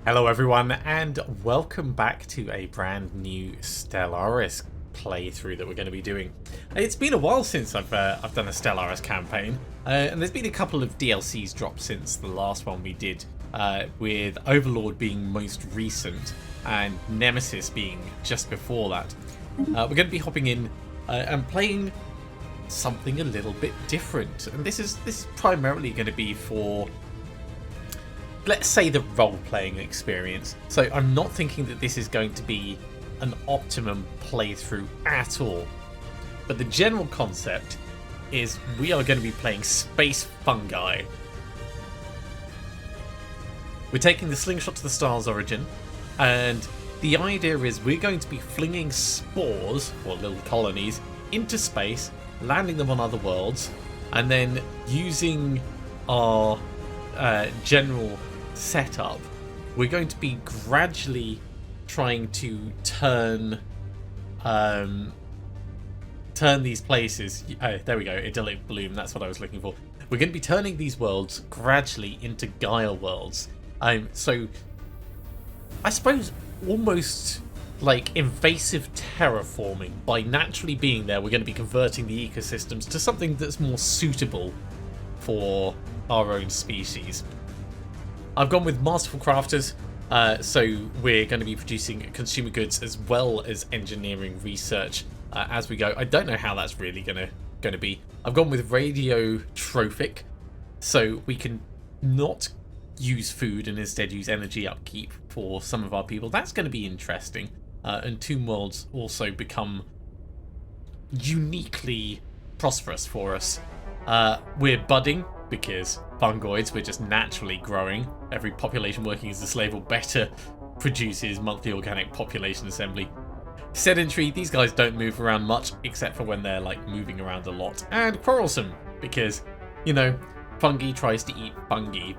Hello everyone and welcome back to a brand new Stellaris playthrough that we're going to be doing. It's been a while since I've done a Stellaris campaign and there's been a couple of DLCs dropped since the last one we did, with Overlord being most recent and Nemesis being just before that. We're going to be hopping in and playing something a little bit different, and this is primarily going to be for, let's say, the role-playing experience. So I'm not thinking that this is going to be an optimum playthrough at all. But the general concept is we are going to be playing space fungi. We're taking the Slingshot to the Stars origin, and the idea is we're going to be flinging spores, or little colonies, into space, landing them on other worlds, and then using our general setup, we're going to be gradually trying to turn these places. There we go, idyllic bloom, that's what I was looking for. We're going to be turning these worlds gradually into Gaia worlds. So I suppose almost like invasive terraforming. By naturally being there, we're going to be converting the ecosystems to something that's more suitable for our own species. I've gone with masterful crafters, so we're going to be producing consumer goods as well as engineering research as we go. I don't know how that's really going to be. I've gone with radiotrophic, so we can not use food and instead use energy upkeep for some of our people. That's going to be interesting. And Tomb Worlds also become uniquely prosperous for us. We're budding, because fungoids, we're just naturally growing. Every population working as a slave or better produces monthly organic population assembly. Sedentary, these guys don't move around much except for when they're like moving around a lot. And quarrelsome, because, you know, fungi tries to eat fungi.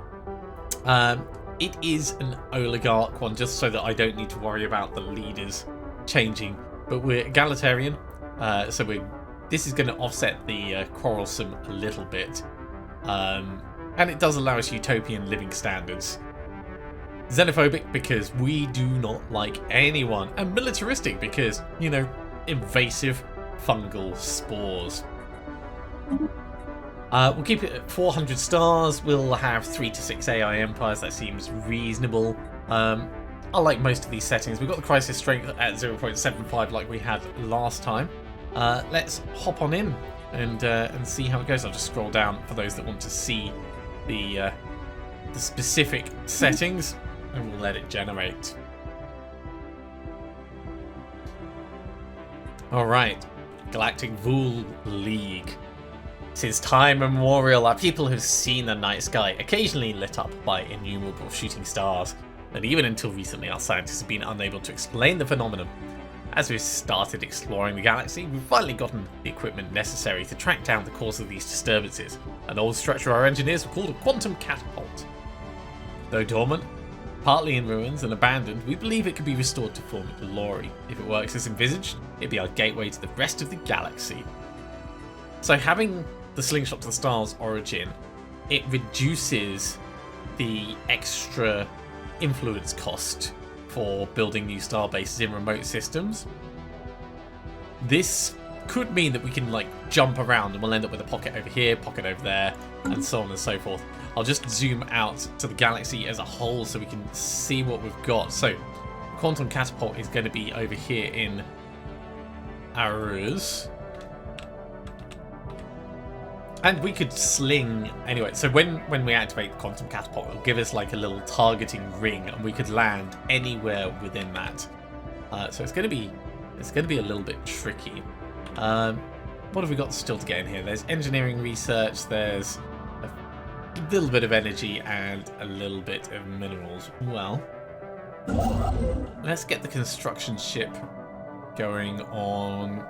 It is an oligarch one, just so that I don't need to worry about the leaders changing. But we're egalitarian, so this is going to offset the quarrelsome a little bit. And it does allow us utopian living standards. Xenophobic, because we do not like anyone. And militaristic, because, you know, invasive fungal spores. We'll keep it at 400 stars. We'll have 3 to 6 AI empires. That seems reasonable. I like most of these settings. We've got the crisis strength at 0.75 like we had last time. Let's hop on in and see how it goes. I'll just scroll down for those that want to see the specific settings, and we'll let it generate. Alright, Galactic Vool League. Since time immemorial, our people have seen the night sky, occasionally lit up by innumerable shooting stars, and even until recently our scientists have been unable to explain the phenomenon. As we've started exploring the galaxy, we've finally gotten the equipment necessary to track down the cause of these disturbances. An old structure our engineers have called a quantum catapult. Though dormant, partly in ruins and abandoned, we believe it could be restored to form glory. If it works as envisaged, it'd be our gateway to the rest of the galaxy. So having the Slingshot to the Stars origin, it reduces the extra influence cost for building new star bases in remote systems. This could mean that we can like jump around and we'll end up with a pocket over here, pocket over there, and so on and so forth. I'll just zoom out to the galaxy as a whole so we can see what we've got. So quantum catapult is going to be over here in Arus. And we could sling anyway. So when we activate the quantum catapult, it'll give us like a little targeting ring, and we could land anywhere within that. So it's going to be a little bit tricky. What have we got still to get in here? There's engineering research. There's a little bit of energy and a little bit of minerals. Well, let's get the construction ship going on.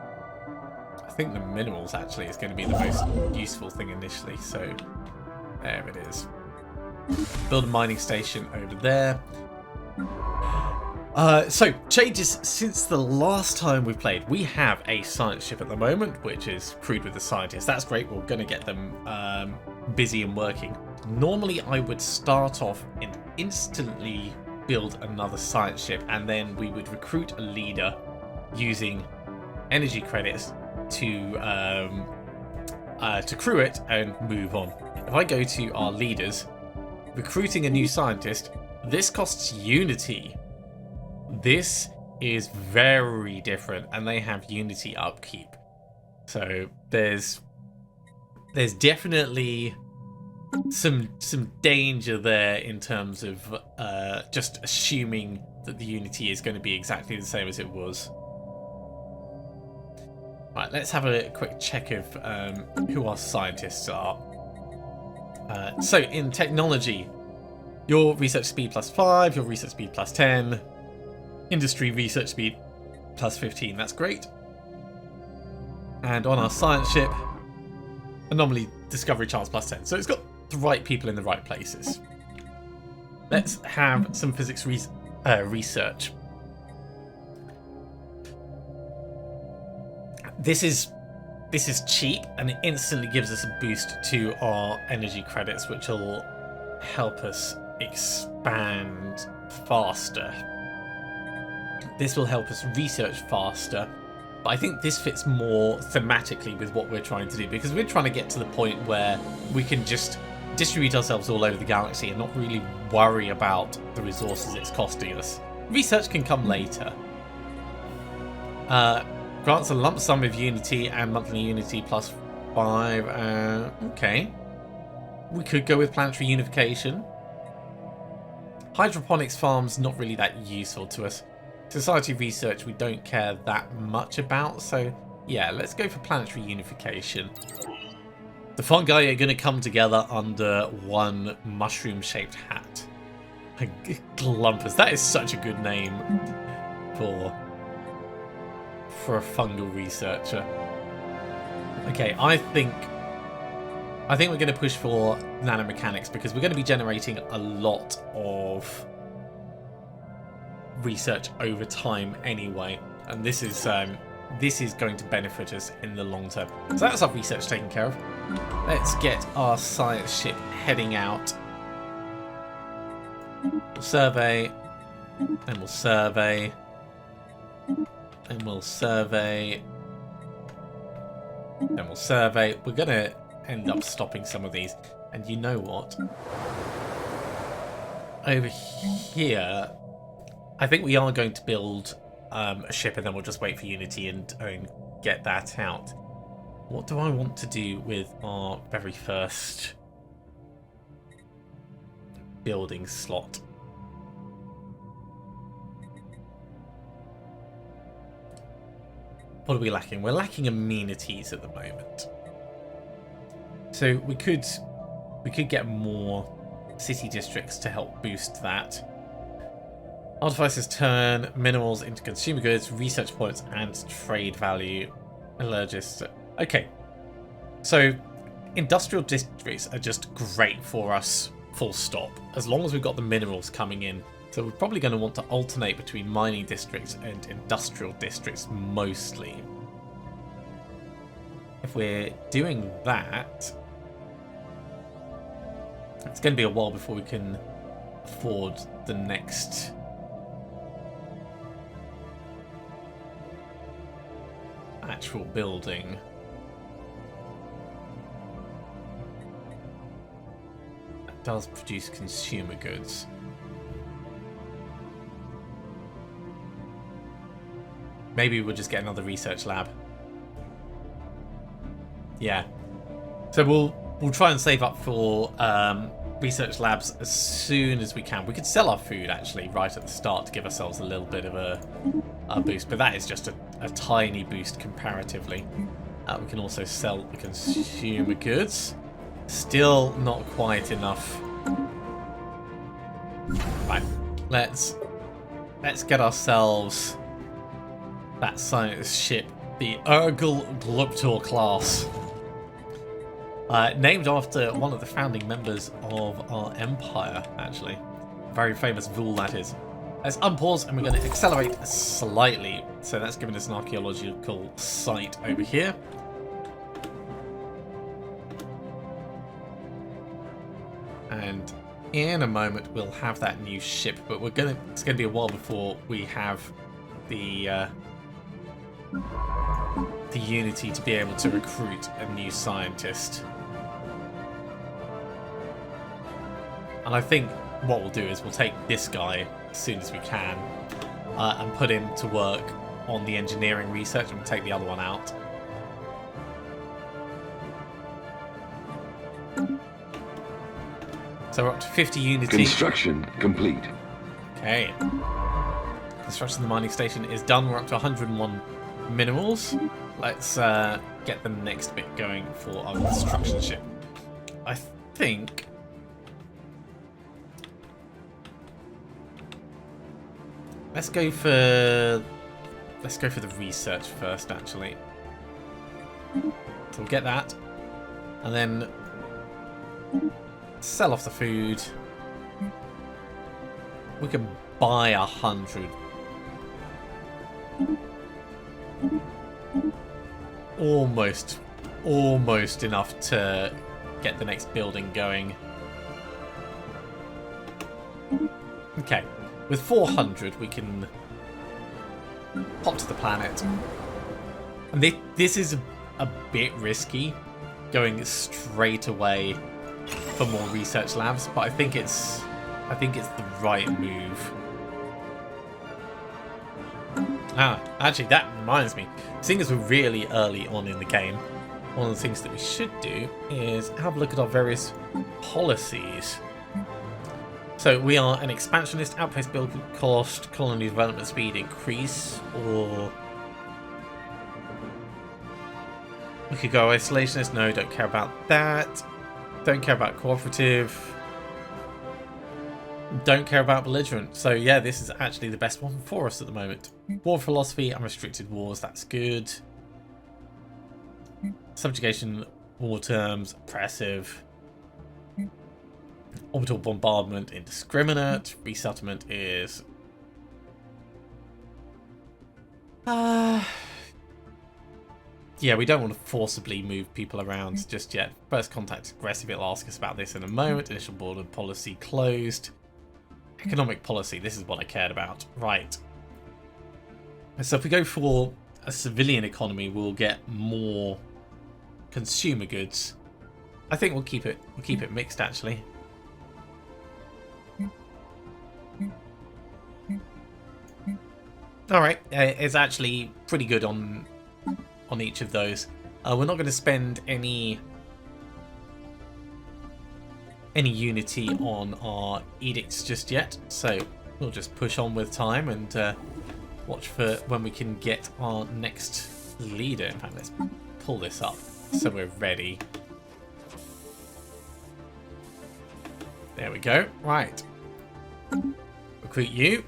I think the minerals actually is going to be the most useful thing initially, so there it is. Build a mining station over there. So, changes since the last time we played. We have a science ship at the moment, which is crewed with the scientists. That's great, we're going to get them busy and working. Normally I would start off and instantly build another science ship, and then we would recruit a leader using energy credits to crew it and move on. If I go to our leaders, recruiting a new scientist, this costs Unity. This is very different, and they have Unity upkeep. So there's definitely some danger there in terms of just assuming that the Unity is going to be exactly the same as it was. Right, let's have a quick check of who our scientists are. So in technology, your research speed +5, your research speed +10, industry research speed +15. That's great. And on our science ship, anomaly discovery chance +10. So it's got the right people in the right places. Let's have some physics research. This is cheap, and it instantly gives us a boost to our energy credits, which will help us expand faster. This will help us research faster, but I think this fits more thematically with what we're trying to do, because we're trying to get to the point where we can just distribute ourselves all over the galaxy and not really worry about the resources it's costing us. Research can come later. Grants a lump sum of Unity and monthly Unity +5. Okay. We could go with Planetary Unification. Hydroponics farms, not really that useful to us. Society research, we don't care that much about. So, yeah, let's go for Planetary Unification. The fungi are going to come together under one mushroom-shaped hat. Glumpus. That is such a good name for a fungal researcher. Okay, I think we're going to push for nanomechanics, because we're going to be generating a lot of research over time anyway, and this is going to benefit us in the long term. So that's our research taken care of. Let's get our science ship heading out. We'll survey, and we'll survey. And we'll survey. Then we'll survey. We're going to end up stopping some of these. And you know what? Over here, I think we are going to build a ship, and then we'll just wait for Unity and get that out. What do I want to do with our very first building slot? What are we lacking? We're lacking amenities at the moment. So we could get more city districts to help boost that. Artificers turn minerals into consumer goods, research points, and trade value. Allergists. Okay. So industrial districts are just great for us, full stop, as long as we've got the minerals coming in. So we're probably going to want to alternate between mining districts and industrial districts mostly. If we're doing that, it's going to be a while before we can afford the next actual building. That does produce consumer goods. Maybe we'll just get another research lab. Yeah. So we'll try and save up for research labs as soon as we can. We could sell our food actually right at the start to give ourselves a little bit of a boost, but that is just a tiny boost comparatively. We can also sell the consumer goods. Still not quite enough. Right. Let's get ourselves that science ship, the Urgal Gluptor class. Named after one of the founding members of our empire, actually. Very famous Vul, that is. Let's unpause, and we're going to accelerate slightly. So that's giving us an archaeological site over here. And in a moment we'll have that new ship, but it's gonna be a while before we have the Unity to be able to recruit a new scientist. And I think what we'll do is we'll take this guy as soon as we can and put him to work on the engineering research, and we'll take the other one out. So we're up to 50 Unity. Construction complete. Okay. Construction of the mining station is done. We're up to 101 minerals. Let's get the next bit going for our construction ship. I think... Let's go for the research first, actually. So we'll get that. And then sell off the food. We can buy 100. Almost enough to get the next building going. Okay, with 400 we can pop to the planet. And this is a bit risky, going straight away for more research labs, but I think it's the right move. Actually, that reminds me. Seeing as we're really early on in the game, one of the things that we should do is have a look at our various policies. So we are an expansionist, outpost build cost, colony development speed increase, or we could go isolationist. No, don't care about that. Don't care about cooperative. Don't care about belligerent. So yeah, this is actually the best one for us at the moment. War philosophy, unrestricted wars, that's good. Subjugation, war terms, oppressive. Orbital bombardment, indiscriminate. Resettlement is... yeah, we don't want to forcibly move people around just yet. First contact aggressive, it'll ask us about this in a moment. Initial border policy closed. Economic policy, this is what I cared about. Right. So if we go for a civilian economy, we'll get more consumer goods. I think we'll keep it mixed, actually. Alright, it's actually pretty good on each of those. We're not going to spend any unity on our edicts just yet, so we'll just push on with time and watch for when we can get our next leader. In fact, let's pull this up so we're ready. There we go. Right. Recruit you.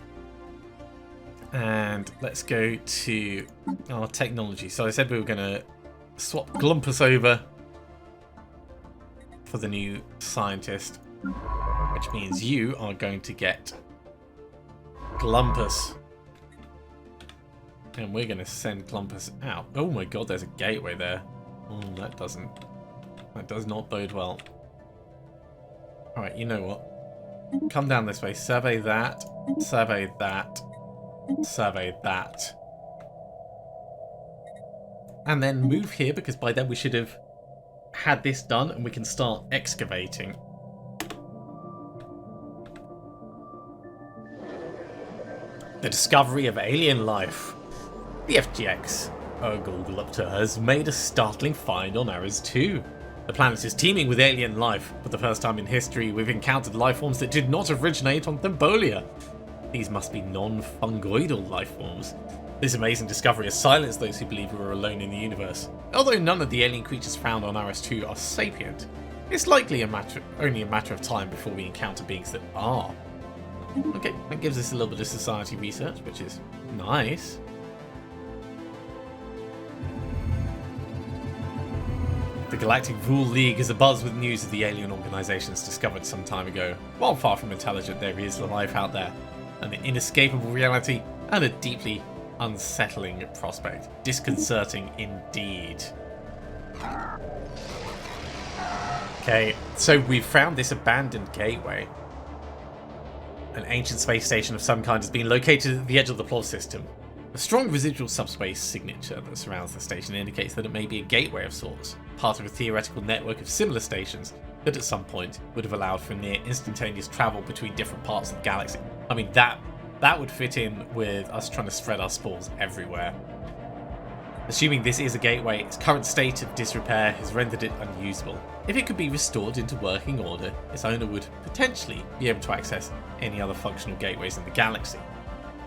And let's go to our technology. So I said we were going to swap Glumpus over for the new scientist, which means you are going to get Glumpus. And we're going to send Glumpus out. Oh my god, there's a gateway there. Oh, that does not bode well. Alright, you know what? Come down this way. Survey that. Survey that. Survey that. And then move here, because by then we should have had this done and we can start excavating. The discovery of alien life. The FGX Urgulgulupta has made a startling find on Ares 2. The planet is teeming with alien life. For the first time in history, we've encountered life forms that did not originate on Thembolia. These must be non-fungoidal life forms. This amazing discovery has silenced those who believe we are alone in the universe. Although none of the alien creatures found on Ares 2 are sapient, it's likely only a matter of time before we encounter beings that are. Okay, that gives us a little bit of society research, which is nice. The Galactic Rule League is abuzz with news of the alien organizations discovered some time ago. While far from intelligent, there is life out there. An inescapable reality and a deeply unsettling prospect. Disconcerting indeed. Okay, so we've found this abandoned gateway. An ancient space station of some kind has been located at the edge of the Plov system. A strong residual subspace signature that surrounds the station indicates that it may be a gateway of sorts, part of a theoretical network of similar stations that at some point would have allowed for near instantaneous travel between different parts of the galaxy. I mean, that would fit in with us trying to spread our spores everywhere. Assuming this is a gateway, its current state of disrepair has rendered it unusable. If it could be restored into working order, its owner would potentially be able to access any other functional gateways in the galaxy,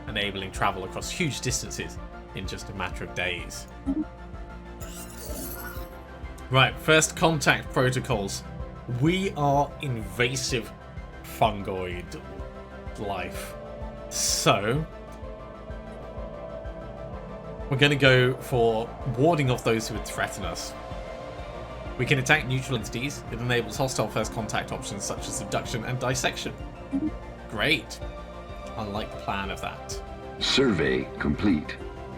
enabling travel across huge distances in just a matter of days. Right, first contact protocols. We are invasive fungoid life. So we're going to go for warding off those who would threaten us. We can attack neutral entities. It enables hostile first contact options such as abduction and dissection. Great. I like the plan of that. Survey complete.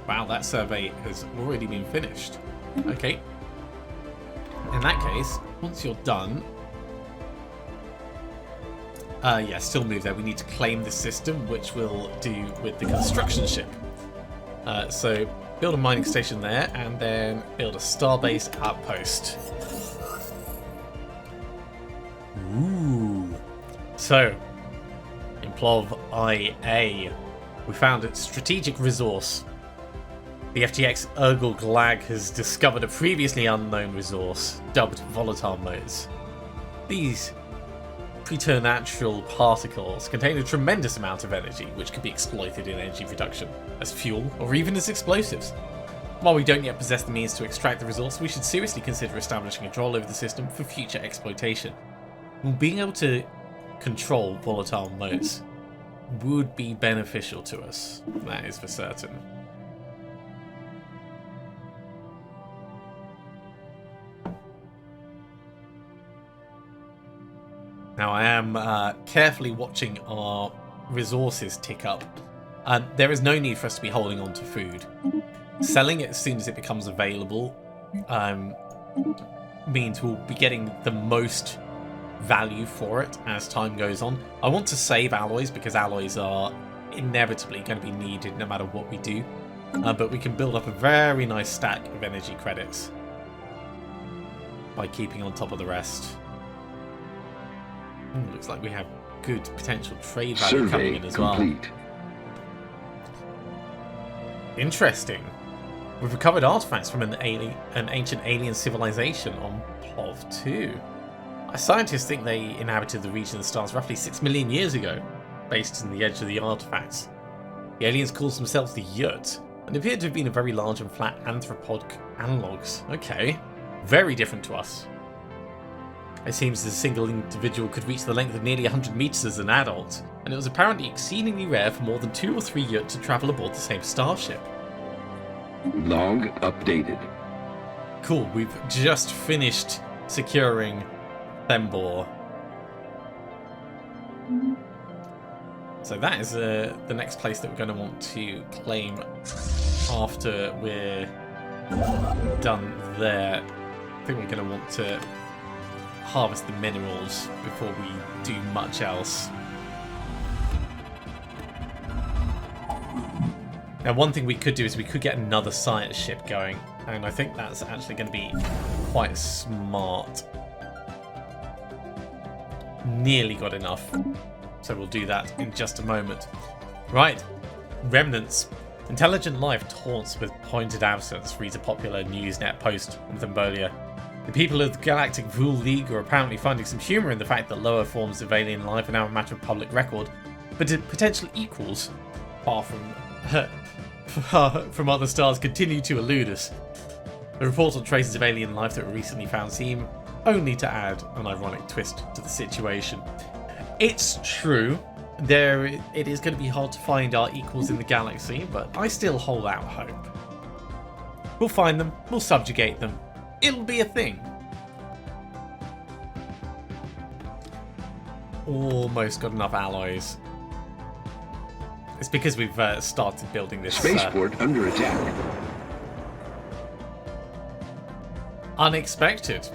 Wow, that survey has already been finished. Okay. In that case, once you're done... yeah, still move there. We need to claim the system, which we'll do with the construction ship. So build a mining station there, and then build a starbase outpost. Ooh. So, in Plov IA, we found a strategic resource. The FTX Urgal Glag has discovered a previously unknown resource, dubbed volatile motes. These preternatural particles contain a tremendous amount of energy, which could be exploited in energy production, as fuel, or even as explosives. While we don't yet possess the means to extract the resource, we should seriously consider establishing control over the system for future exploitation. Being able to control volatile motes would be beneficial to us, that is for certain. Now I am carefully watching our resources tick up. There is no need for us to be holding on to food. Selling it as soon as it becomes available means we'll be getting the most value for it as time goes on. I want to save alloys because alloys are inevitably going to be needed no matter what we do. But we can build up a very nice stack of energy credits by keeping on top of the rest. Looks like we have good potential trade value coming in as well. Interesting. We've recovered artifacts from an ancient alien civilization on Plov 2. Our scientists think they inhabited the region of the stars roughly 6 million years ago, based on the edge of the artifacts. The aliens called themselves the Yurt, and appeared to have been a very large and flat anthropod analogues. Okay, very different to us. It seems that a single individual could reach the length of nearly 100 meters as an adult, and it was apparently exceedingly rare for more than 2 or 3 Yurt to travel aboard the same starship. Log updated. Cool, we've just finished securing Thembor. So that is the next place that we're going to want to claim after we're done there. I think we're going to want to harvest the minerals before we do much else. Now, one thing we could do is we could get another science ship going, and I think that's actually going to be quite smart. Nearly got enough, so we'll do that in just a moment. Right, remnants. Intelligent life taunts with pointed absence, reads a popular Newsnet post on Thembolia. The people of the Galactic Vul League are apparently finding some humour in the fact that lower forms of alien life are now a matter of public record, but potential equals, far from other stars, continue to elude us. The report on traces of alien life that were recently found seem only to add an ironic twist to the situation. It's true, it is going to be hard to find our equals in the galaxy, but I still hold out hope. We'll find them, we'll subjugate them. It'll be a thing. Almost got enough alloys. It's because we've started building this spaceport under attack. Unexpected.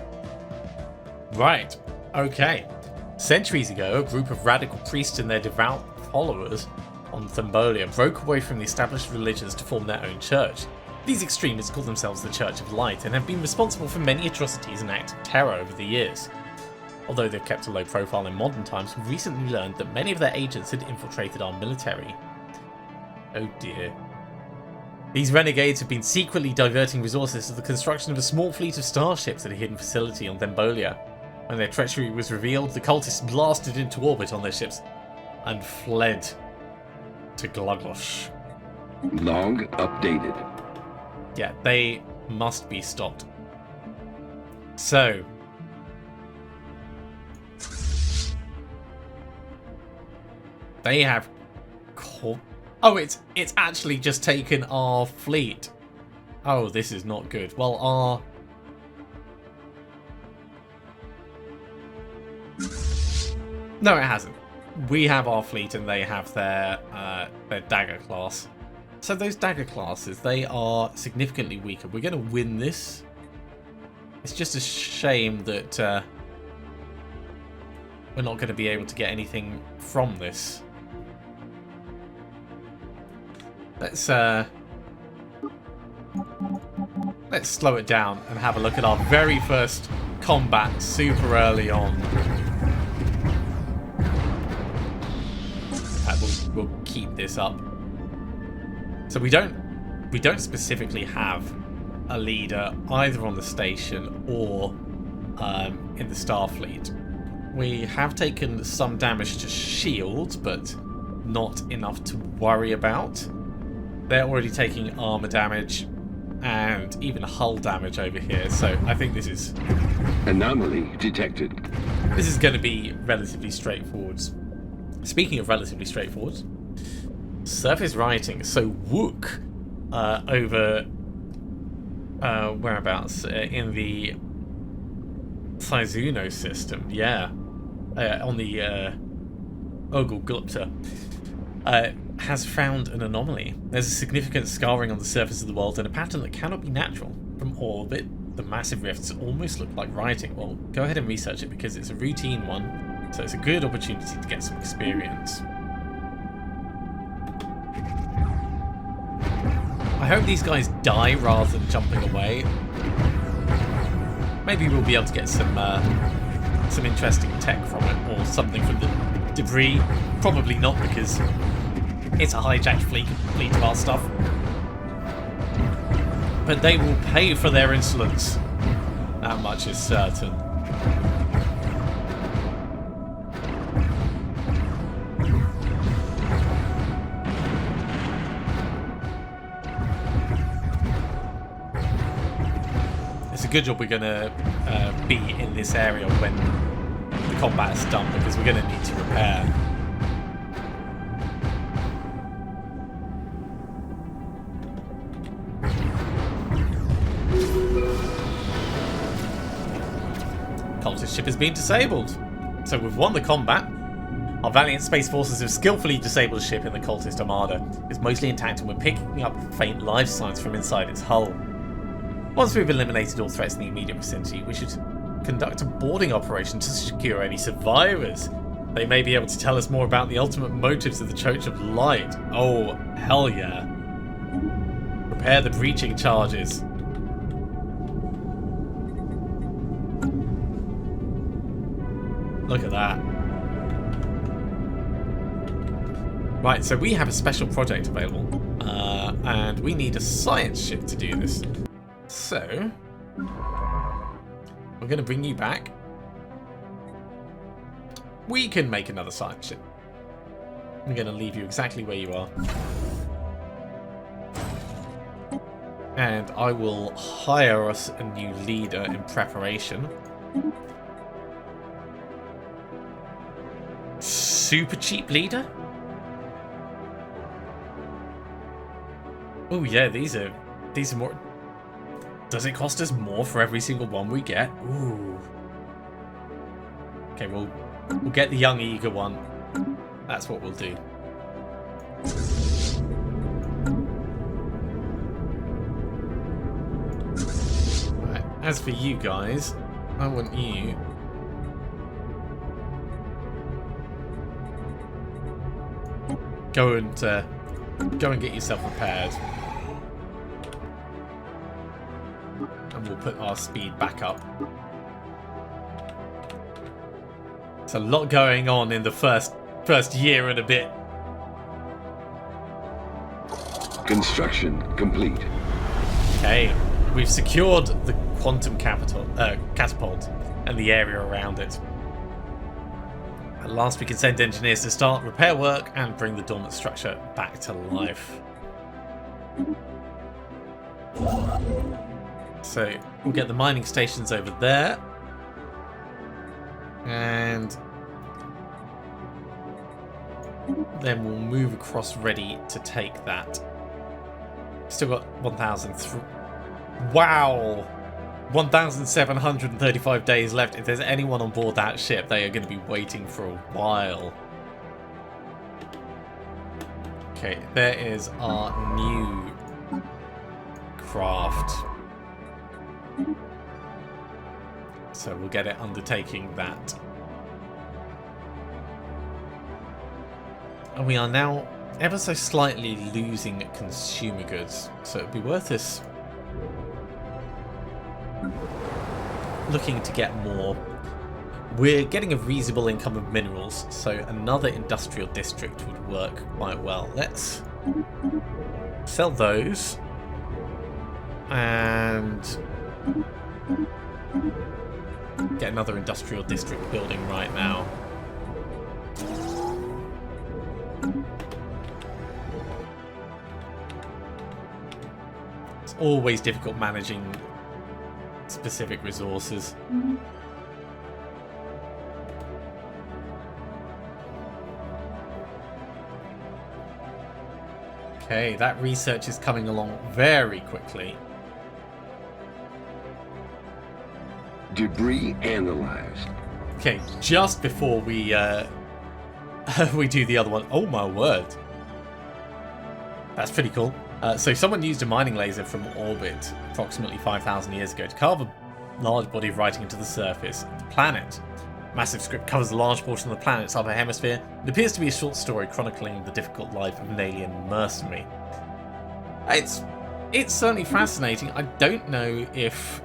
Right. Okay. Centuries ago, a group of radical priests and their devout followers on Thembolia broke away from the established religions to form their own church. These extremists call themselves the Church of Light and have been responsible for many atrocities and acts of terror over the years. Although they've kept a low profile in modern times, we've recently learned that many of their agents had infiltrated our military. Oh dear. These renegades have been secretly diverting resources to the construction of a small fleet of starships at a hidden facility on Thembolia. When their treachery was revealed, the cultists blasted into orbit on their ships and fled to Glaglosh. Log updated. Yeah, they must be stopped. So, they have oh, it's actually just taken our fleet. Oh, this is not good. Well, no, it hasn't. We have our fleet and they have their dagger class. So those dagger classes, they are significantly weaker. We're going to win this. It's just a shame that we're not going to be able to get anything from this. Let's slow it down and have a look at our very first combat super early on. We'll keep this up. So we don't specifically have a leader either on the station or in the Starfleet. We have taken some damage to shields, but not enough to worry about. They're already taking armor damage and even hull damage over here, so I think this is... Anomaly detected. This is going to be relatively straightforward. Speaking of relatively straightforward, surface rioting. So Wook over whereabouts in the Sizuno system, yeah, on the Ogul Gupta, has found an anomaly. There's a significant scarring on the surface of the world and a pattern that cannot be natural. From orbit, the massive rifts almost look like rioting. Well, go ahead and research it because it's a routine one, so it's a good opportunity to get some experience. I hope these guys die rather than jumping away. Maybe we'll be able to get some interesting tech from it, or something from the debris. Probably not, because it's a hijacked fleet of our stuff. But they will pay for their insolence. That much is certain. It's a good job we're going to be in this area when the combat is done, because we're going to need to repair. Cultist ship has been disabled. So we've won the combat. Our valiant space forces have skillfully disabled a ship in the cultist armada. It's mostly intact and we're picking up faint life signs from inside its hull. Once we've eliminated all threats in the immediate vicinity, we should conduct a boarding operation to secure any survivors. They may be able to tell us more about the ultimate motives of the Church of Light. Oh, hell yeah. Prepare the breaching charges. Look at that. Right, so we have a special project available, and we need a science ship to do this. So, we're going to bring you back. We can make another science ship. I'm going to leave you exactly where you are. And I will hire us a new leader in preparation. Super cheap leader? Oh yeah, these are more. Does it cost us more for every single one we get? Ooh. Okay, we'll get the young eager one. That's what we'll do. Right. As for you guys, I want you. go and get yourself repaired. And we'll put our speed back up. There's a lot going on in the first year and a bit. Construction complete. Okay, we've secured the quantum catapult and the area around it. At last we can send engineers to start repair work and bring the dormant structure back to life. So we'll get the mining stations over there. And then we'll move across ready to take that. Still got 1,000. Wow! 1,735 days left. If there's anyone on board that ship, they are going to be waiting for a while. Okay, there is our new craft. So we'll get it undertaking that. And we are now ever so slightly losing consumer goods. So it'd be worth us looking to get more. We're getting a reasonable income of minerals, so another industrial district would work quite well. Let's sell those and get another industrial district building right now. It's always difficult managing specific resources. Okay, that research is coming along very quickly. Debris analyzed. Okay, just before we we do the other one. Oh my word. That's pretty cool. So someone used a mining laser from orbit approximately 5,000 years ago to carve a large body of writing into the surface of the planet. Massive script covers a large portion of the planet's upper hemisphere. It appears to be a short story chronicling the difficult life of an alien mercenary. It's certainly fascinating. I don't know if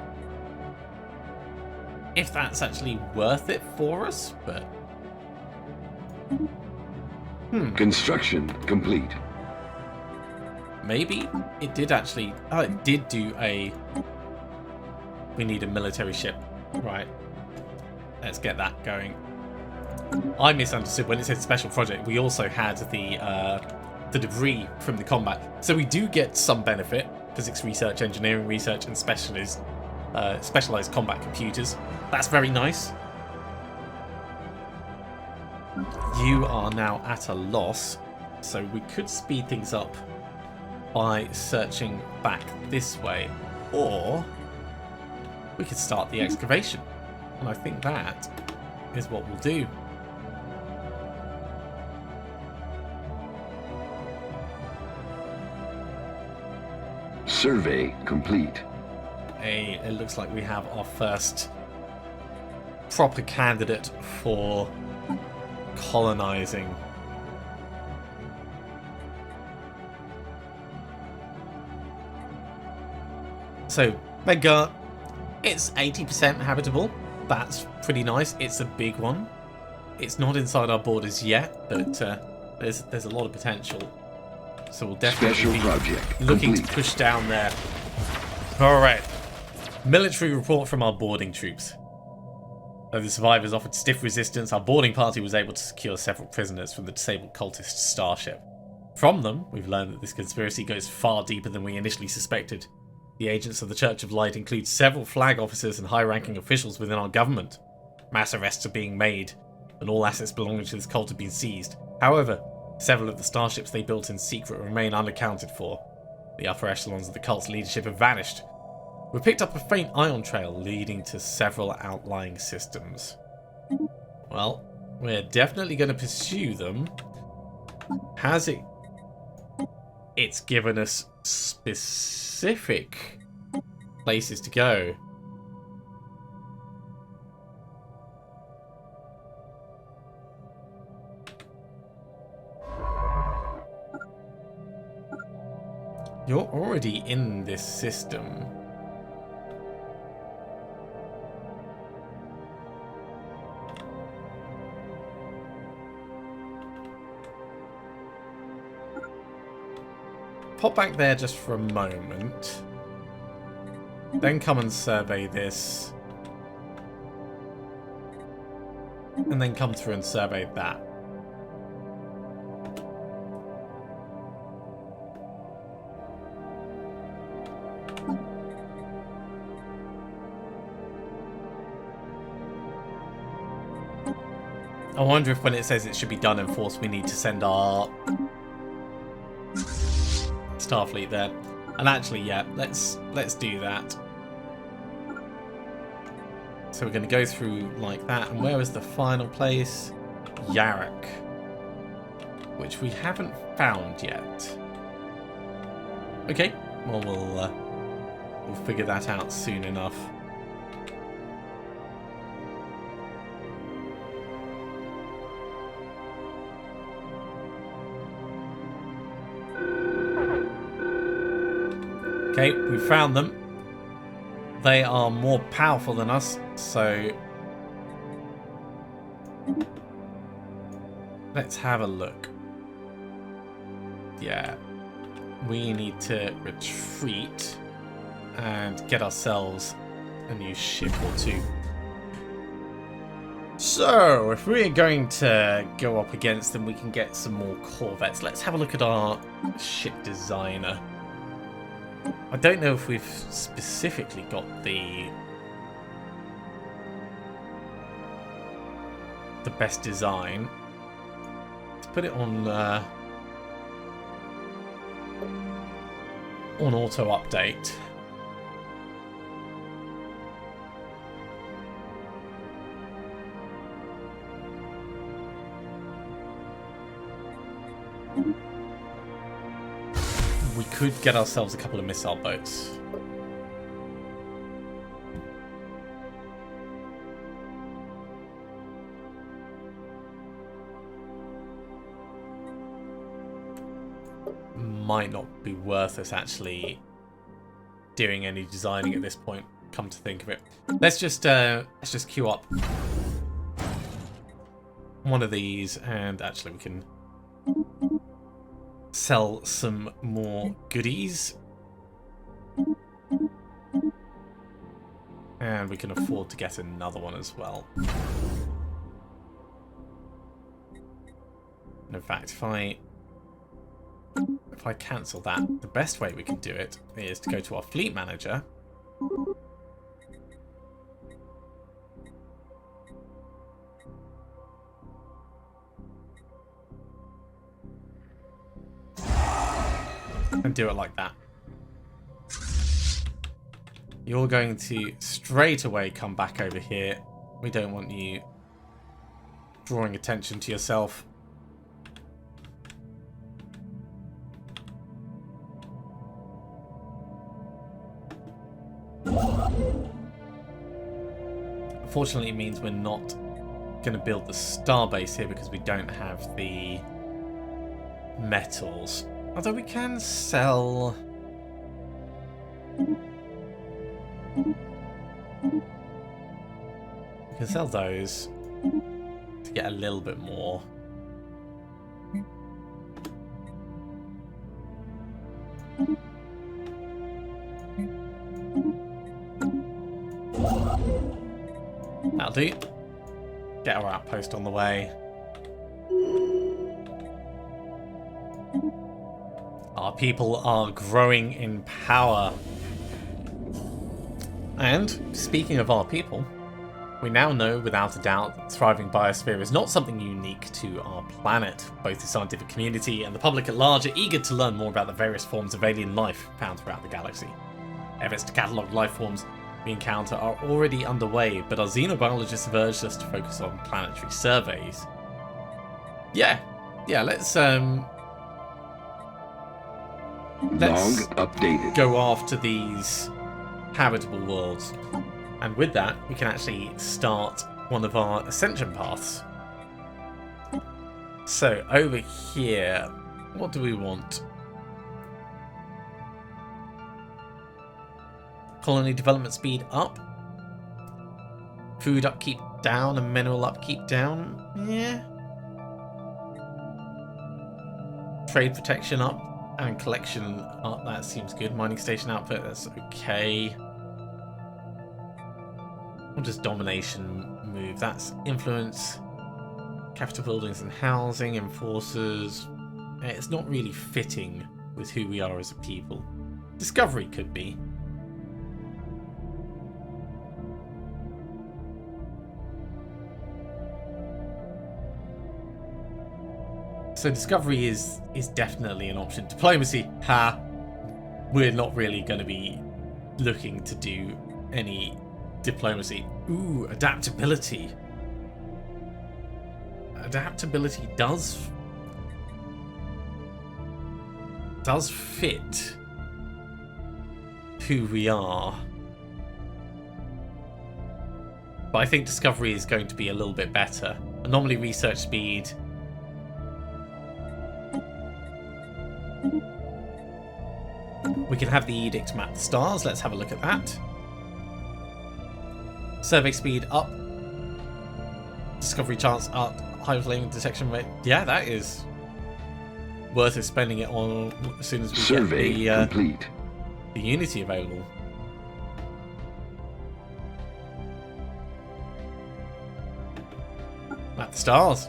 that's actually worth it for us, but Construction complete. maybe it did actually. Oh, it did do a. We need a military ship, right? Let's get that going. I misunderstood when it said special project. We also had the debris from the combat, so we do get some benefit: physics research, engineering research, and specialized combat computers. That's very nice. You are now at a loss, so we could speed things up by searching back this way, or we could start the excavation. And I think that is what we'll do. Survey complete. Hey, it looks like we have our first proper candidate for colonizing. So, Medgar, it's 80% habitable. That's pretty nice. It's a big one. It's not inside our borders yet, but there's a lot of potential. So we'll definitely be looking to push down there. All right. Military report from our boarding troops. Though the survivors offered stiff resistance, our boarding party was able to secure several prisoners from the disabled cultist starship. From them, we've learned that this conspiracy goes far deeper than we initially suspected. The agents of the Church of Light include several flag officers and high-ranking officials within our government. Mass arrests are being made, and all assets belonging to this cult have been seized. However, several of the starships they built in secret remain unaccounted for. The upper echelons of the cult's leadership have vanished. We've picked up a faint ion trail leading to several outlying systems. Well, we're definitely going to pursue them. Has it... It's given us specific places to go. You're already in this system. Pop back there just for a moment. Then come and survey this. And then come through and survey that. I wonder if when it says it should be done in force, we need to send our Starfleet there. And actually, yeah, let's do that. So we're going to go through like that. And where was the final place? Yarok, which we haven't found yet. Okay, well we'll figure that out soon enough. Okay, we found them. They are more powerful than us, so let's have a look. Yeah, we need to retreat and get ourselves a new ship or two. So, if we're going to go up against them, we can get some more corvettes. Let's have a look at our ship designer. I don't know if we've specifically got the best design. Let's put it on auto update. We could get ourselves a couple of missile boats. Might not be worth us actually doing any designing at this point, come to think of it. Let's just queue up one of these, and actually we can sell some more goodies. And we can afford to get another one as well. And in fact, if I cancel that, the best way we can do it is to go to our fleet manager. And do it like that. You're going to straight away come back over here. We don't want you drawing attention to yourself. Unfortunately, it means we're not going to build the starbase here because we don't have the metals. Although we can sell... We can sell those to get a little bit more. That'll do. Get our outpost on the way. Our people are growing in power. And, speaking of our people, we now know without a doubt that the thriving biosphere is not something unique to our planet. Both the scientific community and the public at large are eager to learn more about the various forms of alien life found throughout the galaxy. Efforts to catalogue life forms we encounter are already underway, but our xenobiologists have urged us to focus on planetary surveys. Yeah, let's updated. Go after these habitable worlds. And with that, we can actually start one of our ascension paths. So over here, what do we want? Colony development speed up. Food upkeep down and mineral upkeep down. Yeah. Trade protection up and collection up. That seems good. Mining station output. That's okay. What does domination move? That's influence. Capital buildings and housing. Enforcers. It's not really fitting with who we are as a people. Discovery could be. So discovery is definitely an option. Diplomacy, we're not really going to be looking to do any diplomacy. Ooh, adaptability. Adaptability does fit who we are. But I think discovery is going to be a little bit better. Anomaly research speed. We can have the edict map the stars. Let's have a look at that. Survey speed up. Discovery chance up. High flame detection rate. Yeah, that is worth it spending it on as soon as we Survey get complete. The Unity available. Map the stars.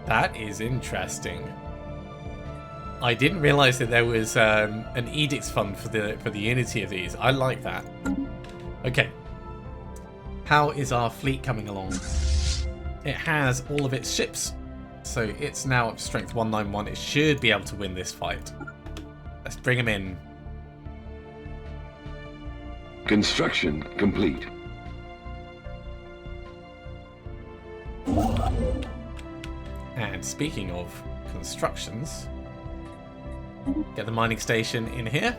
That is interesting. I didn't realise that there was an edicts fund for the Unity of these. I like that. Okay. How is our fleet coming along? It has all of its ships, so it's now up to strength 191. It should be able to win this fight. Let's bring them in. Construction complete. And speaking of constructions, get the mining station in here.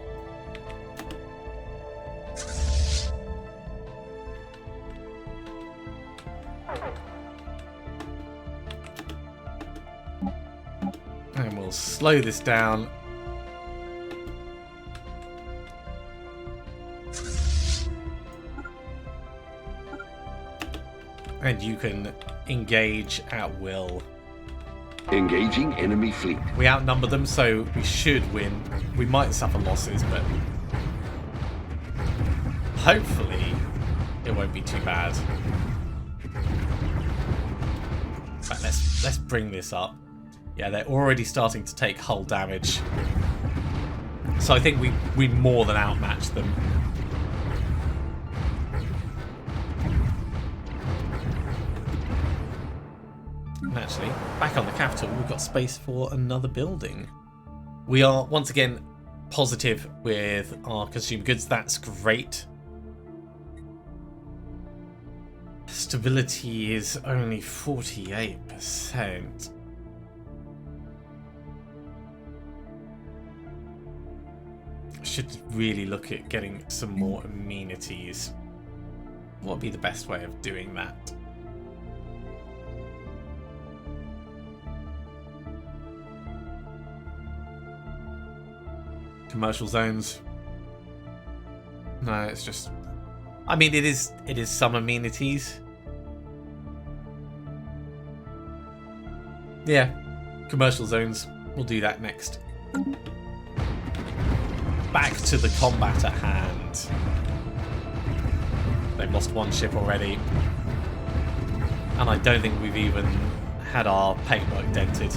And we'll slow this down. And you can engage at will. Engaging enemy fleet. We outnumber them, so we should win. We might suffer losses, but hopefully it won't be too bad. Right, let's bring this up. Yeah, they're already starting to take hull damage. So I think we more than outmatch them. And actually, back on the capital, we've got space for another building. We are, once again, positive with our consumer goods. That's great. Stability is only 48%. Should really look at getting some more amenities. What would be the best way of doing that? Commercial zones. No, it's just, I mean, it is some amenities. Yeah, commercial zones. We'll do that next. Back to the combat at hand. They've lost one ship already. And I don't think we've even had our paintwork dented.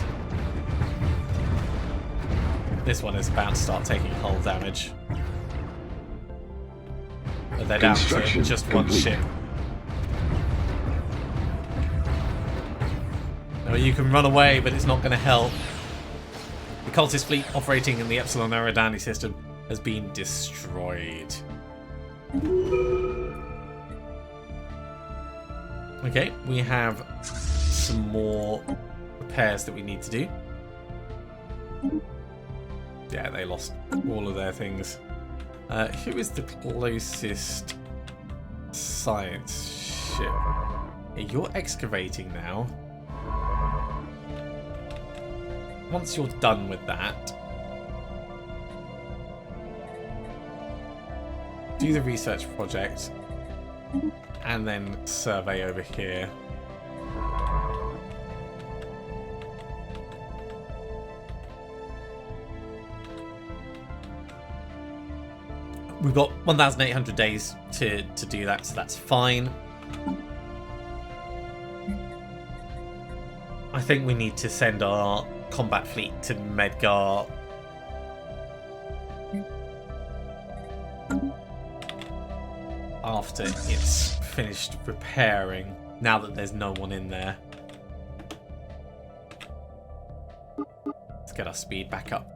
This one is about to start taking hull damage. But they're down to just one ship. No, you can run away, but it's not going to help. The cultist fleet operating in the Epsilon Eridani system has been destroyed. Okay, we have some more repairs that we need to do. Yeah, they lost all of their things. Who is the closest science ship? Yeah, you're excavating now. Once you're done with that, do the research project and then survey over here. We've got 1,800 days to do that, so that's fine. I think we need to send our combat fleet to Medgar. After it's finished repairing, now that there's no one in there. Let's get our speed back up.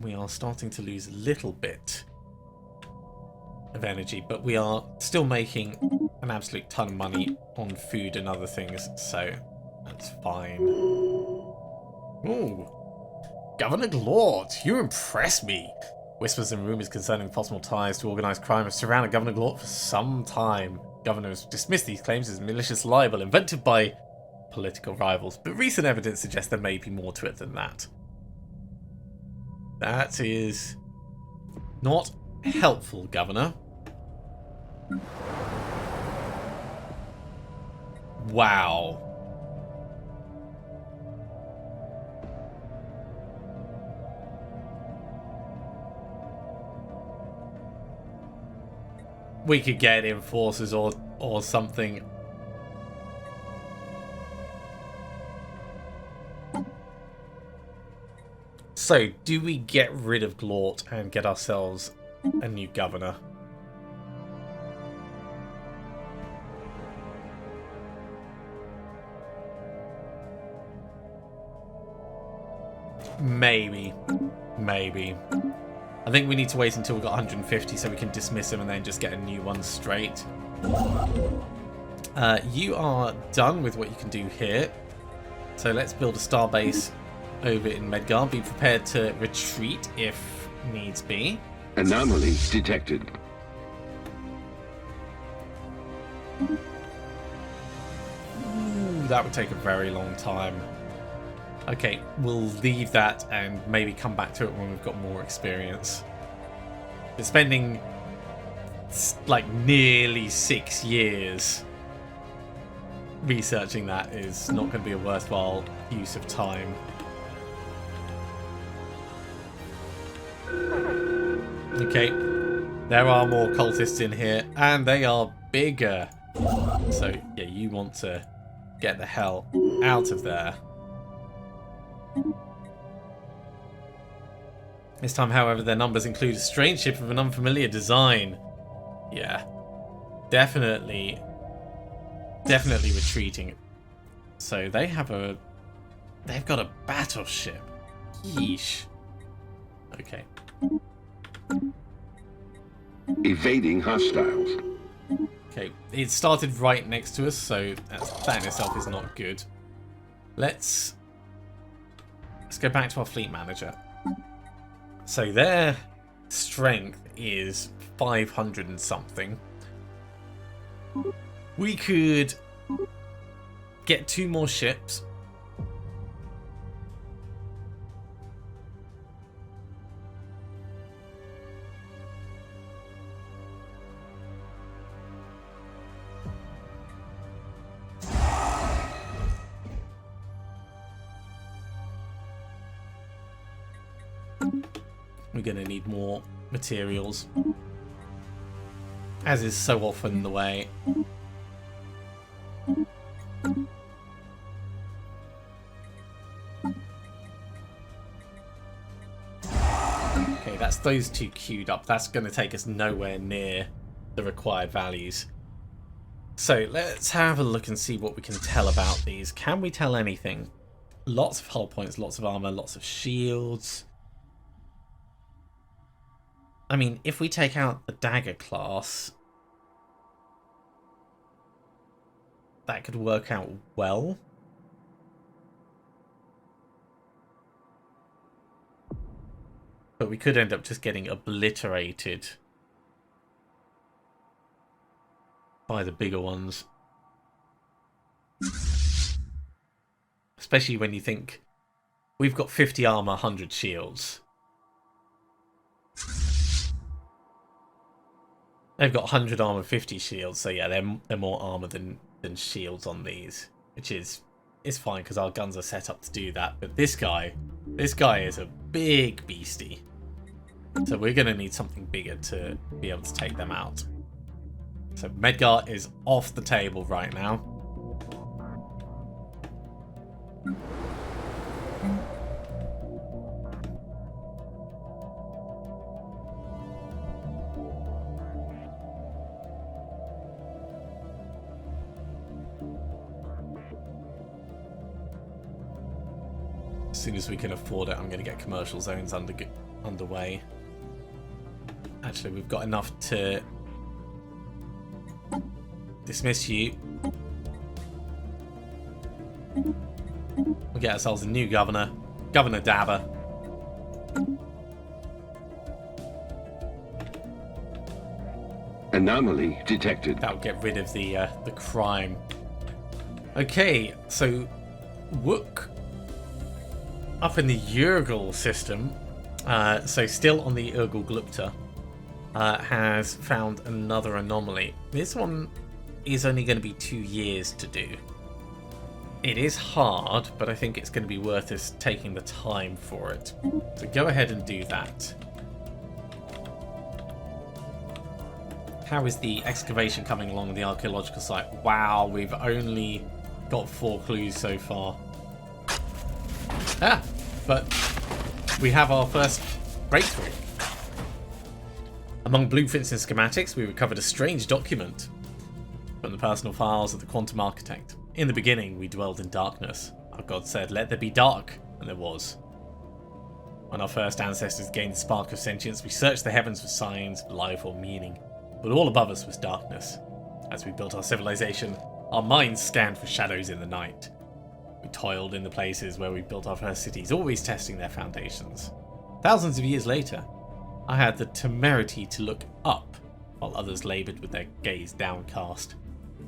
We are starting to lose a little bit of energy, but we are still making an absolute ton of money on food and other things, so that's fine. Ooh. Governor Glort, you impress me. Whispers and rumours concerning possible ties to organised crime have surrounded Governor Glort for some time. Governor has dismissed these claims as malicious libel invented by political rivals, but recent evidence suggests there may be more to it than that. That is not helpful, Governor. Wow. We could get enforcers or something. So, do we get rid of Glort and get ourselves a new governor? Maybe. Maybe. I think we need to wait until we've got 150 so we can dismiss him and then just get a new one straight. You are done with what you can do here. So let's build a starbase over in Medgar. Be prepared to retreat if needs be. Anomaly detected. Ooh, that would take a very long time. Okay, we'll leave that and maybe come back to it when we've got more experience. But spending like nearly 6 years researching that is not going to be a worthwhile use of time. Okay, there are more cultists in here and they are bigger. So yeah, you want to get the hell out of there. This time, however, their numbers include a strange ship of an unfamiliar design. Yeah, definitely retreating. So they've got a battleship. Yeesh. Okay. Evading hostiles. Okay, it started right next to us, so that in itself is not good. Let's go back to our fleet manager. So their strength is 500 and something. We could get 2 more ships. We're going to need more materials, as is so often the way. Okay, that's those 2 queued up. That's going to take us nowhere near the required values. So let's have a look and see what we can tell about these. Can we tell anything? Lots of hull points, lots of armor, lots of shields. I mean, if we take out the dagger class, that could work out well. But we could end up just getting obliterated buy the bigger ones. Especially when you think we've got 50 armor, 100 shields. They've got 100 armor, 50 shields, so yeah, they're more armor than shields on these, which is fine because our guns are set up to do that. But this guy is a big beastie, so we're going to need something bigger to be able to take them out. So Medgar is off the table right now. As soon as we can afford it, I'm going to get commercial zones underway. Actually, we've got enough to dismiss you. We'll get ourselves a new governor, Governor Dabber. Anomaly detected. That'll get rid of the crime. Okay, so Wook up in the Urgal system, so still on the Urgal Glupta, has found another anomaly. This one is only going to be 2 years to do. It is hard, but I think it's going to be worth us taking the time for it. So go ahead and do that. How is the excavation coming along the archaeological site? Wow, we've only got 4 clues so far. But we have our first breakthrough. Among blueprints and schematics, we recovered a strange document from the personal files of the Quantum Architect. In the beginning, we dwelled in darkness. Our God said, "Let there be dark," and there was. When our first ancestors gained the spark of sentience, we searched the heavens for signs of life or meaning, but all above us was darkness. As we built our civilization, our minds scanned for shadows in the night. We toiled in the places where we built our first cities, always testing their foundations. Thousands of years later, I had the temerity to look up, while others laboured with their gaze downcast.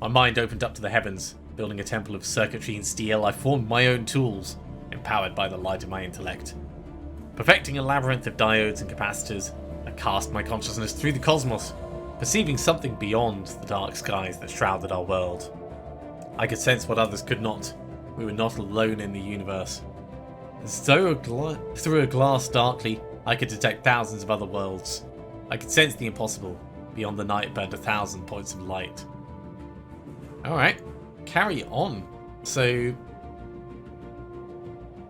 My mind opened up to the heavens. Building a temple of circuitry and steel, I formed my own tools, empowered by the light of my intellect. Perfecting a labyrinth of diodes and capacitors, I cast my consciousness through the cosmos, perceiving something beyond the dark skies that shrouded our world. I could sense what others could not. We were not alone in the universe. As though through a glass darkly, I could detect thousands of other worlds. I could sense the impossible. Beyond the night burned 1,000 points of light. Alright, carry on. So,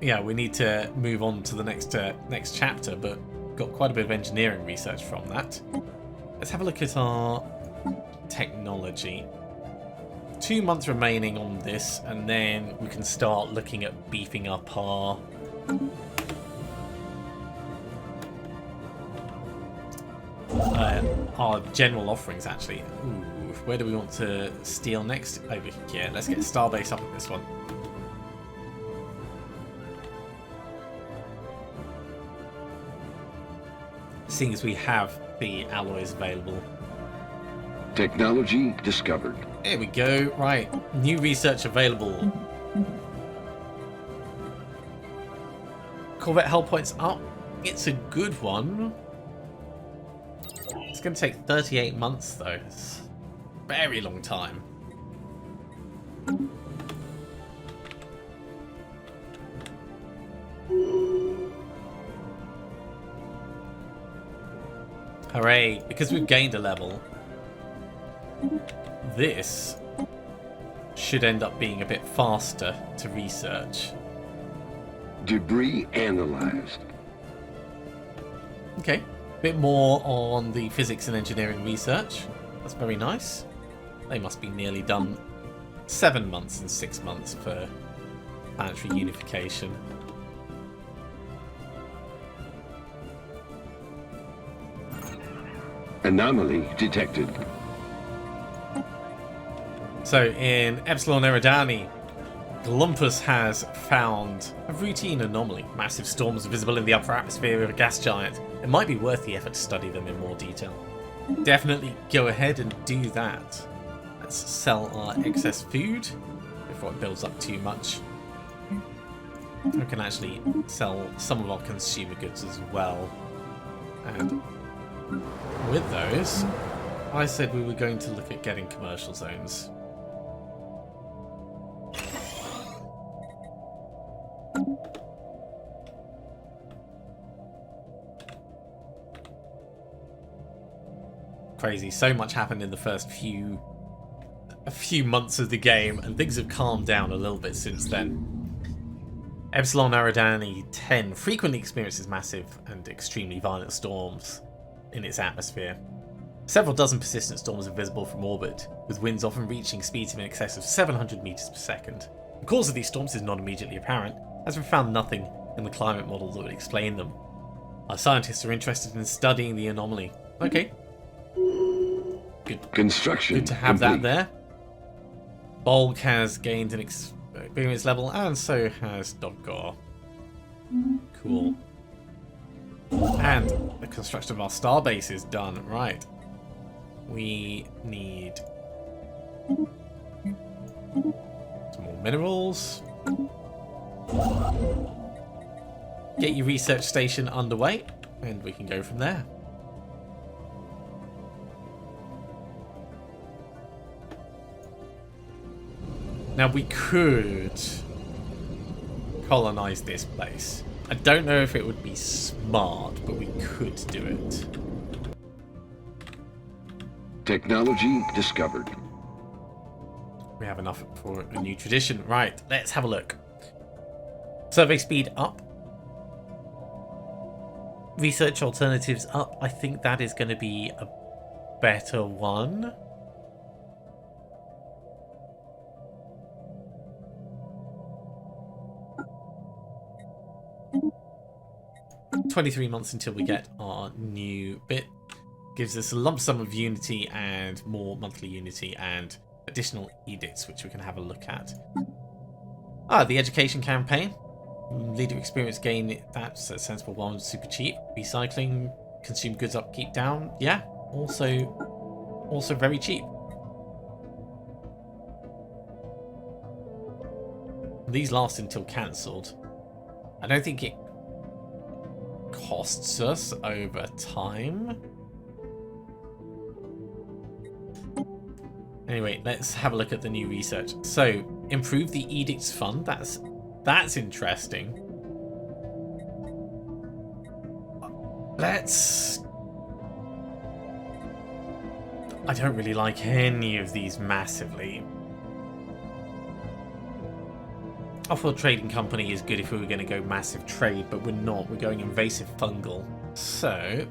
yeah, we need to move on to the next chapter, but got quite a bit of engineering research from that. Let's have a look at our technology. 2 months remaining on this, and then we can start looking at beefing up our general offerings, actually. Ooh, where do we want to steal next? Over here. Let's get Starbase up at this one. Seeing as we have the alloys available. Technology discovered. There we go. Right. New research available. Corvette hull points up. It's a good one. It's going to take 38 months, though. It's a very long time. Hooray. Because we've gained a level, this should end up being a bit faster to research. Debris analyzed. Okay, a bit more on the physics and engineering research. That's very nice. They must be nearly done. 7 months and 6 months for Planetary Unification. Anomaly detected. So in Epsilon Eridani, Glumpus has found a routine anomaly. Massive storms visible in the upper atmosphere of a gas giant. It might be worth the effort to study them in more detail. Definitely go ahead and do that. Let's sell our excess food before it builds up too much. We can actually sell some of our consumer goods as well. And with those, I said we were going to look at getting commercial zones. Crazy, so much happened in the first few months of the game, and things have calmed down a little bit since then. Epsilon Eridani 10 frequently experiences massive and extremely violent storms in its atmosphere. Several dozen persistent storms are visible from orbit, with winds often reaching speeds in excess of 700 meters per second. The cause of these storms is not immediately apparent, as we found nothing in the climate model that would explain them. Our scientists are interested in studying the anomaly. Okay. Good. Construction Good to have complete. that there. Bulk has gained an experience level, and so has Doggar. Cool. And the construction of our starbase is done. Right. We need some more minerals. Get your research station underway, and we can go from there. Now we could colonize this place. I don't know if it would be smart, but we could do it. Technology discovered. We have enough for a new tradition. Right, let's have a look. Survey speed up. Research alternatives up. I think that is going to be a better one. $23 months until we get our new bit. Gives us a lump sum of unity and more monthly unity and additional edicts, which we can have a look at. The education campaign. Leader experience gain, that's a sensible one, super cheap. Recycling, consume goods upkeep down. Yeah, also very cheap. These last until cancelled. I don't think it costs us over time. Anyway, let's have a look at the new research. So, improve the edicts fund. That's interesting. I don't really like any of these massively. Off-world trading company is good if we were going to go massive trade, but we're not. We're going invasive fungal. So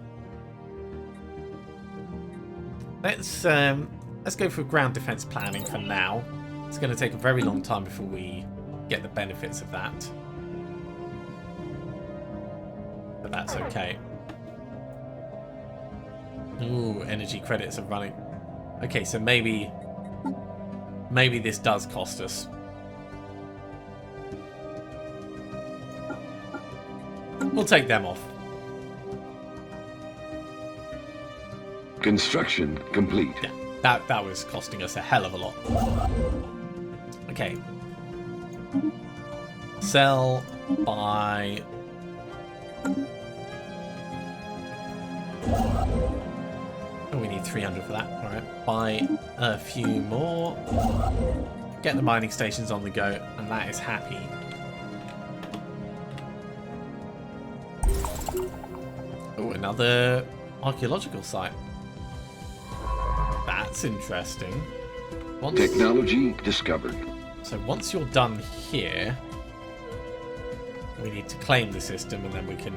let's go for ground defense planning for now. It's going to take a very long time before we get the benefits of that, but that's okay. Ooh, energy credits are running. Okay, so maybe this does cost us. We'll take them off. Construction complete. Yeah, that was costing us a hell of a lot. Okay. Sell, buy. Oh, we need 300 for that. Alright, buy a few more. Get the mining stations on the go, and that is happy. Oh, another archaeological site. That's interesting. Technology discovered. So once you're done here, we need to claim the system, and then we can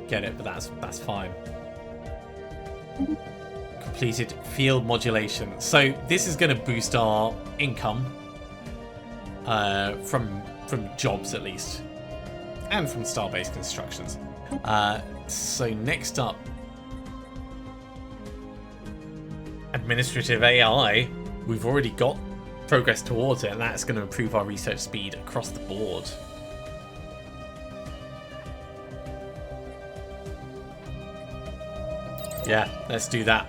get it. But that's fine. Completed field modulation. So this is going to boost our income from jobs at least, and from star-based constructions. So next up, administrative AI. We've already got progress towards it, and that's going to improve our research speed across the board. Yeah, let's do that.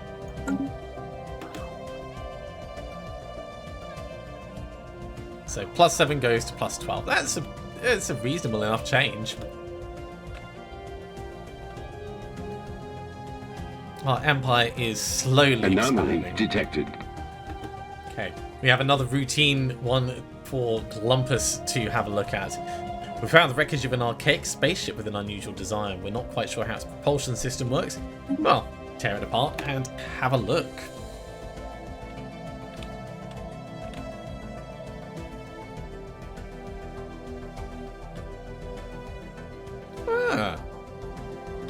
So +7 goes to +12. It's a reasonable enough change. Our empire is slowly Anomaly expanding. detected. Okay, we have another routine one for Glumpus to have a look at. We found the wreckage of an archaic spaceship with an unusual design. We're not quite sure how its propulsion system works. Well, tear it apart and have a look.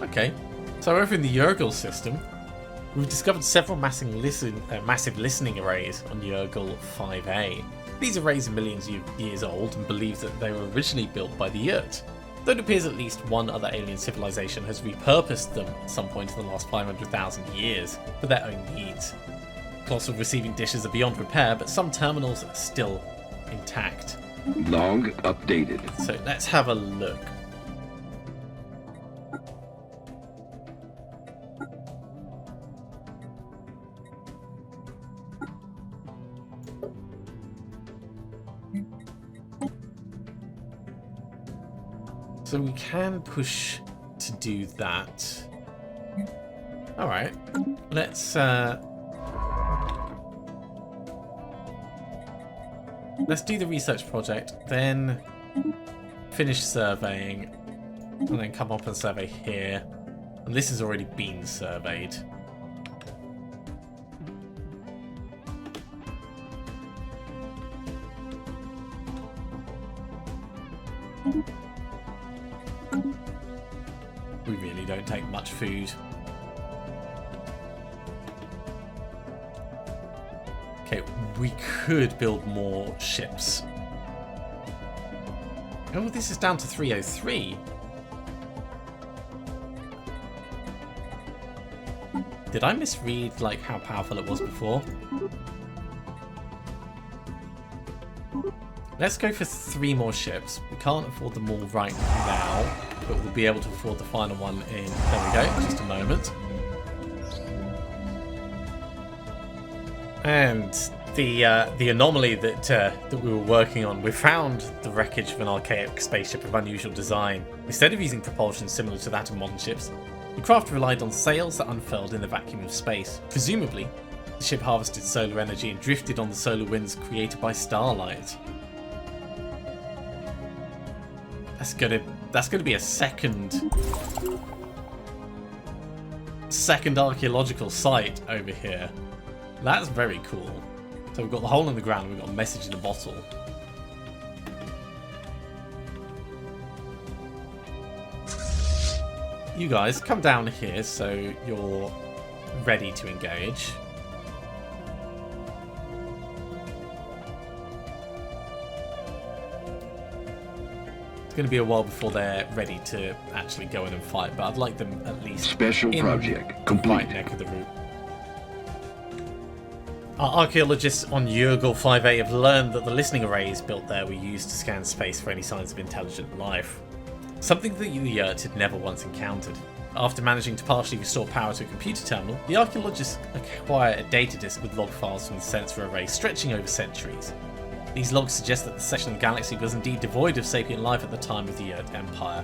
Okay, so over in the Yergel system, we've discovered several massive listening arrays on Yergel 5A. These arrays are millions of years old and believes that they were originally built by the Yurt, though it appears at least one other alien civilization has repurposed them at some point in the last 500,000 years for their own needs. Colossal receiving dishes are beyond repair, but some terminals are still intact. Log updated. So let's have a look. So we can push to do that. All right, let's do the research project, then finish surveying, and then come up and survey here. And this has already been surveyed. We really don't take much food. Okay, we could build more ships. Oh, this is down to 303. Did I misread like how powerful it was before? Let's go for 3 more ships. We can't afford them all right now, but we'll be able to afford the final one in, there we go, just a moment. And the anomaly that we were working on, we found the wreckage of an archaic spaceship of unusual design. Instead of using propulsion similar to that of modern ships, the craft relied on sails that unfurled in the vacuum of space. Presumably, the ship harvested solar energy and drifted on the solar winds created by starlight. That's gonna be a second archaeological site over here. That's very cool. So we've got the hole in the ground, we've got a message in a bottle. You guys, come down here so you're ready to engage. It's going to be a while before they're ready to actually go in and fight, but I'd like them at least Special project complete. Right neck of the route. Our archaeologists on Yergel 5A have learned that the listening arrays built there were used to scan space for any signs of intelligent life. Something that the Yurt had never once encountered. After managing to partially restore power to a computer terminal, the archaeologists acquire a data disk with log files from the sensor array stretching over centuries. These logs suggest that the section of the galaxy was indeed devoid of sapient life at the time of the Yurt Empire.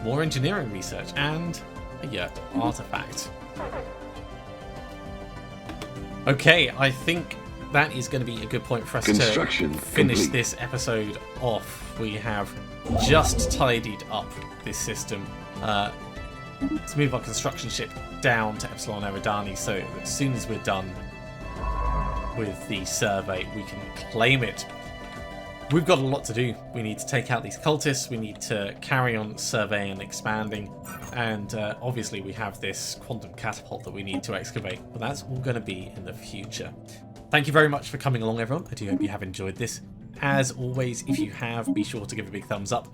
More engineering research and a Yurt artifact. Okay, I think that is going to be a good point for us to finish complete. this episode off. We have just tidied up this system. Let's move our construction ship down to Epsilon Eridani, so as soon as we're done with the survey, we can claim it. We've got a lot to do. We need to take out these cultists, we need to carry on surveying and expanding, and obviously we have this quantum catapult that we need to excavate, but that's all going to be in the future. Thank you very much for coming along, everyone. I do hope you have enjoyed this. As always, if you have, be sure to give a big thumbs up.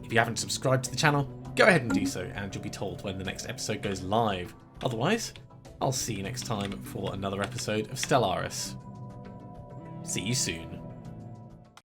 If you haven't subscribed to the channel, go ahead and do so, and you'll be told when the next episode goes live. Otherwise, I'll see you next time for another episode of Stellaris. See you soon.